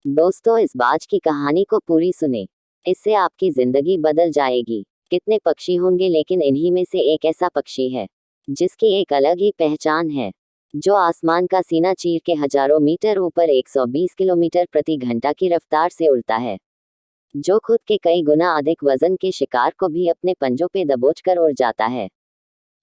दोस्तों, इस बाज की कहानी को पूरी सुने, इससे आपकी जिंदगी बदल जाएगी। कितने पक्षी होंगे, लेकिन इन्हीं में से एक ऐसा पक्षी है जिसकी एक अलग ही पहचान है, जो आसमान का सीना चीर के हजारों मीटर ऊपर 120 किलोमीटर प्रति घंटा की रफ्तार से उड़ता है, जो खुद के कई गुना अधिक वजन के शिकार को भी अपने पंजों पे दबोचकर उड़ जाता है।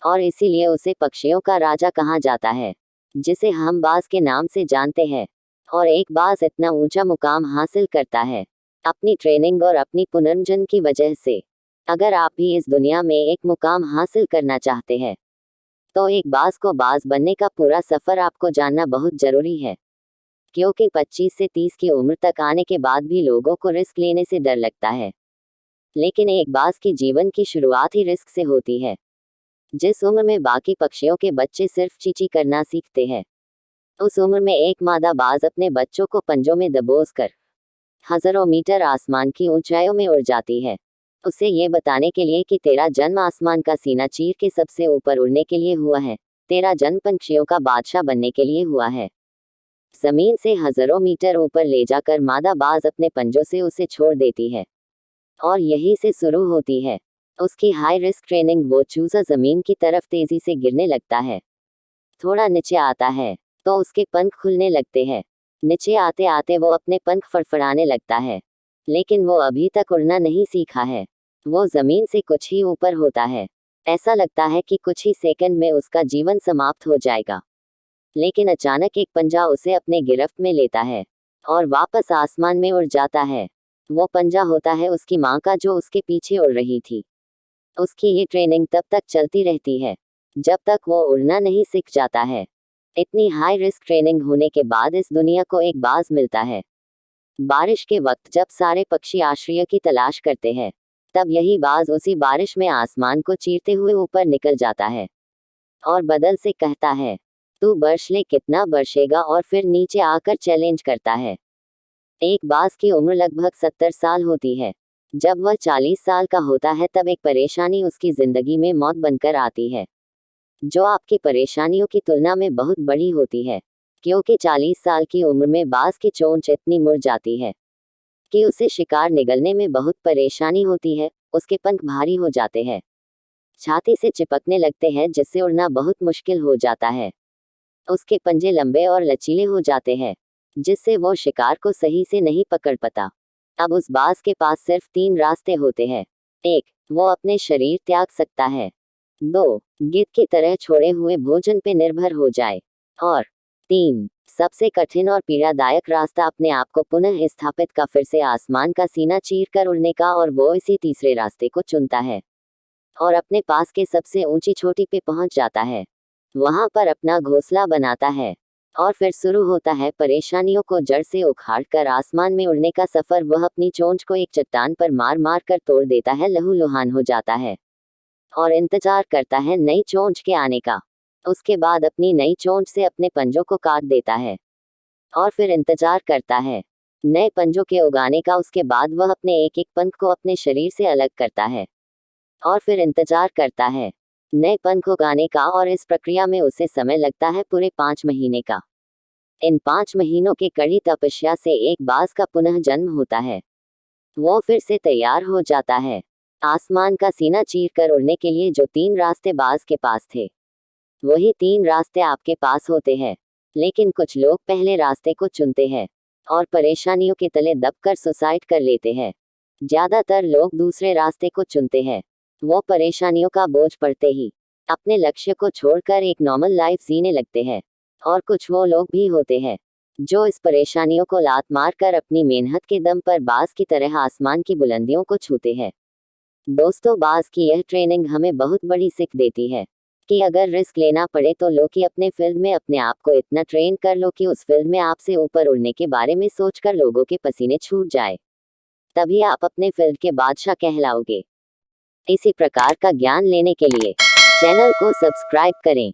और इसीलिए उसे पक्षियों का राजा कहा जाता है, जिसे हम बाज के नाम से जानते हैं। और एक बाज इतना ऊंचा मुकाम हासिल करता है अपनी ट्रेनिंग और अपनी पुनर्जन्म की वजह से। अगर आप भी इस दुनिया में एक मुकाम हासिल करना चाहते हैं, तो एक बाज को बाज बनने का पूरा सफर आपको जानना बहुत जरूरी है, क्योंकि 25 से 30 की उम्र तक आने के बाद भी लोगों को रिस्क लेने से डर लगता है, लेकिन एक बाज की जीवन की शुरुआत ही रिस्क से होती है। जिस उम्र में बाकी पक्षियों के बच्चे सिर्फ चींची करना सीखते हैं, उस उम्र में एक मादा बाज अपने बच्चों को पंजों में दबोचकर हजारों मीटर आसमान की ऊंचाइयों में उड़ जाती है, उसे ये बताने के लिए कि तेरा जन्म आसमान का सीना चीर के सबसे ऊपर उड़ने के लिए हुआ है, तेरा जन्म पक्षियों का बादशाह बनने के लिए हुआ है। जमीन से हजारों मीटर ऊपर ले जाकर मादा बाज अपने पंजों से उसे छोड़ देती है, और यहीं से शुरू होती है उसकी हाई रिस्क ट्रेनिंग। वो चूजा जमीन की तरफ तेजी से गिरने लगता है, थोड़ा नीचे आता है तो उसके पंख खुलने लगते हैं। नीचे आते आते वो अपने पंख फड़फड़ाने लगता है, लेकिन वो अभी तक उड़ना नहीं सीखा है। वो जमीन से कुछ ही ऊपर होता है, ऐसा लगता है कि कुछ ही सेकंड में उसका जीवन समाप्त हो जाएगा। लेकिन अचानक एक पंजा उसे अपने गिरफ्त में लेता है और वापस आसमान में उड़ जाता है। वो पंजा होता है उसकी माँ का, जो उसके पीछे उड़ रही थी। उसकी ये ट्रेनिंग तब तक चलती रहती है जब तक वो उड़ना नहीं सीख जाता है। इतनी हाई रिस्क ट्रेनिंग होने के बाद इस दुनिया को एक बाज मिलता है। बारिश के वक्त जब सारे पक्षी आश्रय की तलाश करते हैं, तब यही बाज उसी बारिश में आसमान को चीरते हुए ऊपर निकल जाता है और बदल से कहता है, तू बरस ले, कितना बरसेगा, और फिर नीचे आकर चैलेंज करता है। एक बाज की उम्र लगभग 70 साल होती है। जब वह 40 साल का होता है, तब एक परेशानी उसकी जिंदगी में मौत बनकर आती है, जो आपकी परेशानियों की तुलना में बहुत बड़ी होती है, क्योंकि 40 साल की उम्र में बाज की चोंच इतनी मुड़ जाती है कि उसे शिकार निगलने में बहुत परेशानी होती है। उसके पंख भारी हो जाते हैं, छाती से चिपकने लगते हैं, जिससे उड़ना बहुत मुश्किल हो जाता है। उसके पंजे लंबे और लचीले हो जाते हैं, जिससे वो शिकार को सही से नहीं पकड़ पाता। अब उस बाज के पास सिर्फ 3 रास्ते होते हैं। 1. वो अपने शरीर त्याग सकता है। 2. गिद्ध की तरह छोड़े हुए भोजन पे निर्भर हो जाए। और 3. सबसे कठिन और पीड़ादायक रास्ता, अपने आप को पुनः स्थापित का, फिर से आसमान का सीना चीर कर उड़ने का। और वो इसी तीसरे रास्ते को चुनता है और अपने पास के सबसे ऊंची चोटी पे पहुंच जाता है। वहां पर अपना घोंसला बनाता है और फिर शुरू होता है परेशानियों को जड़ से उखाड़ कर आसमान में उड़ने का सफर। वह अपनी चोंच को एक चट्टान पर मार मार कर तोड़ देता है, लहूलुहान हो जाता है और इंतजार करता है नई चोंच के आने का। उसके बाद अपनी नई चोंच से अपने पंजों को काट देता है और फिर इंतजार करता है नए पंजों के उगाने का। उसके बाद वह अपने एक एक पंख को अपने शरीर से अलग करता है और फिर इंतजार करता है नए पंख उगाने का। और इस प्रक्रिया में उसे समय लगता है पूरे 5 महीने का। इन 5 महीनों के कड़ी तपस्या से एक बाज का पुनः जन्म होता है। वो फिर से तैयार हो जाता है आसमान का सीना चीर कर उड़ने के लिए। जो 3 रास्ते बाज के पास थे, वही 3 रास्ते आपके पास होते हैं, लेकिन कुछ लोग पहले रास्ते को चुनते हैं और परेशानियों के तले दबकर सुसाइड कर लेते हैं। ज्यादातर लोग दूसरे रास्ते को चुनते हैं। वो परेशानियों का बोझ पड़ते ही अपने लक्ष्य को छोड़कर एक नॉर्मल लाइफ जीने लगते हैं। और कुछ वो लोग भी होते हैं जो इस परेशानियों को लात मार कर अपनी मेहनत के दम पर बाज की तरह आसमान की बुलंदियों को छूते हैं। दोस्तों, बाज की यह ट्रेनिंग हमें बहुत बड़ी सीख देती है कि अगर रिस्क लेना पड़े तो लो कि अपने फील्ड में अपने आप को इतना ट्रेन कर लो कि उस फील्ड में आपसे ऊपर उड़ने के बारे में सोचकर लोगों के पसीने छूट जाए। तभी आप अपने फील्ड के बादशाह कहलाओगे। इसी प्रकार का ज्ञान लेने के लिए चैनल को सब्सक्राइब करें।